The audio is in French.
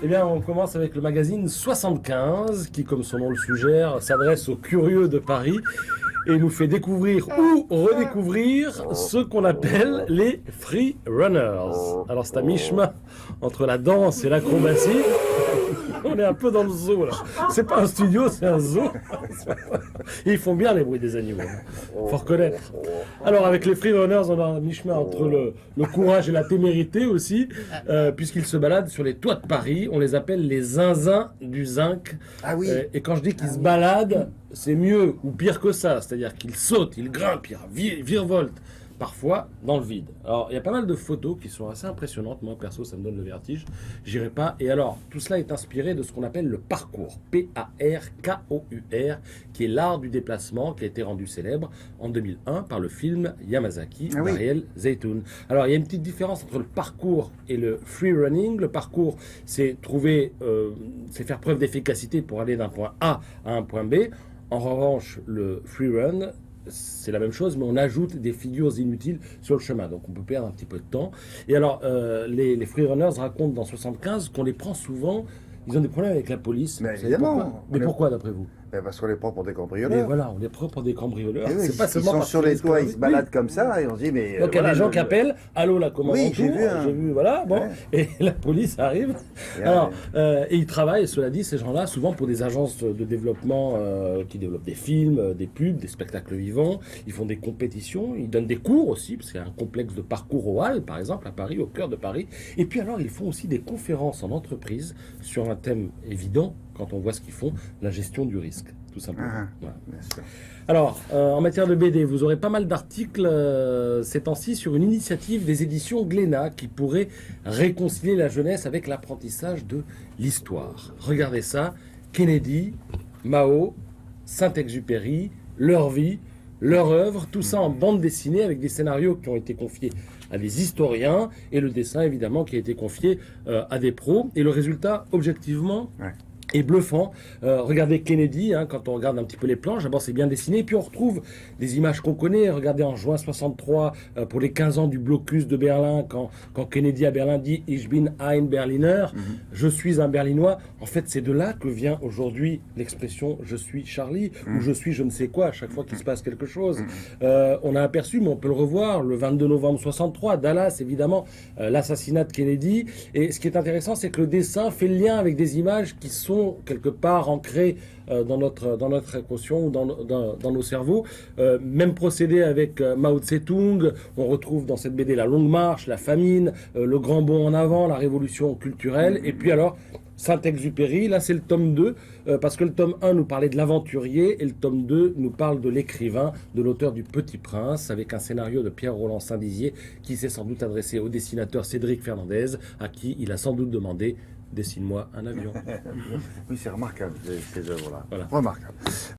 Eh bien, on commence avec le magazine 75, qui, comme son nom le suggère, s'adresse aux curieux de Paris et nous fait découvrir ou redécouvrir ce qu'on appelle les free runners. Alors, c'est à mi-chemin entre la danse et l'acrobatie. On est un peu dans le zoo, là. C'est pas un studio, c'est un zoo. Et ils font bien les bruits des animaux. Faut reconnaître. Alors, avec les free runners, on a un mi-chemin entre le courage et la témérité aussi, puisqu'ils se baladent sur les toits de Paris. On les appelle les zinzins du zinc. Ah oui. Et quand je dis qu'ils se baladent, c'est mieux ou pire que ça. C'est-à-dire qu'ils sautent, ils grimpent, ils virevoltent. Parfois dans le vide. Alors, il y a pas mal de photos qui sont assez impressionnantes. Moi, perso, ça me donne le vertige. J'irai pas. Et alors, tout cela est inspiré de ce qu'on appelle le parkour. P-A-R-K-O-U-R, qui est l'art du déplacement, qui a été rendu célèbre en 2001 par le film Yamazaki d'Ariel Zeytoun. Alors, il y a une petite différence entre le parcours et le free running. Le parcours, c'est c'est faire preuve d'efficacité pour aller d'un point A à un point B. En revanche, le free run, c'est la même chose, mais on ajoute des figures inutiles sur le chemin. Donc on peut perdre un petit peu de temps. Et alors, les freerunners racontent dans 75 qu'on les prend souvent. Ils ont des problèmes avec la police. Mais évidemment. Pourquoi Mais pourquoi, d'après vous? Parce qu'on les prend pour des Mais cambrioleurs. voilà, on les prend pour des cambrioleurs. Eh oui, C'est pas ils seulement sont parce sur qu'ils les toits, ils risquent se la vie. baladent comme ça, et on se dit, mais. Donc il y a des gens qui appellent, allô la commandante. Oui, j'ai vu, voilà, bon, Ouais. et la police arrive. Alors, et ils travaillent, cela dit, ces gens-là, souvent pour des agences de développement qui développent des films, des pubs, des spectacles vivants. Ils font des compétitions, ils donnent des cours aussi, parce qu'il y a un complexe de parcours au Halles, par exemple, à Paris, au cœur de Paris. Et puis alors, ils font aussi des conférences en entreprise sur un thème évident, quand on voit ce qu'ils font, la gestion du risque, tout simplement. Voilà. Bien sûr. Alors, en matière de BD, vous aurez pas mal d'articles ces temps-ci sur une initiative des éditions Glénat qui pourrait réconcilier la jeunesse avec l'apprentissage de l'histoire. Regardez ça, Kennedy, Mao, Saint-Exupéry, leur vie, leur œuvre, tout ça en bande dessinée avec des scénarios qui ont été confiés à des historiens et le dessin évidemment qui a été confié à des pros. Et le résultat, objectivement, est bluffant. Regardez Kennedy, quand on regarde un petit peu les planches, d'abord c'est bien dessiné, et puis on retrouve des images qu'on connaît. Regardez en juin 63, pour les 15 ans du blocus de Berlin, quand Kennedy à Berlin dit « Ich bin ein Berliner », je suis un Berlinois. En fait, c'est de là que vient aujourd'hui l'expression « je suis Charlie » ou « je suis je ne sais quoi » à chaque fois qu'il se passe quelque chose. On a aperçu, mais on peut le revoir, le 22 novembre 63, Dallas, évidemment, l'assassinat de Kennedy. Et ce qui est intéressant, c'est que le dessin fait le lien avec des images qui sont quelque part ancrées dans notre inconscient ou dans nos cerveaux. Même procédé avec Mao Tse-tung. On retrouve dans cette BD la longue marche, la famine, le grand bond en avant, la révolution culturelle. Et puis alors, Saint-Exupéry, là c'est le tome 2, parce que le tome 1 nous parlait de l'aventurier et le tome 2 nous parle de l'écrivain, de l'auteur du Petit Prince, avec un scénario de Pierre-Roland Saint-Dizier qui s'est sans doute adressé au dessinateur Cédric Fernandez, à qui il a sans doute demandé « Dessine-moi un avion ». Oui, c'est remarquable, ces œuvres-là. Voilà. Remarquable.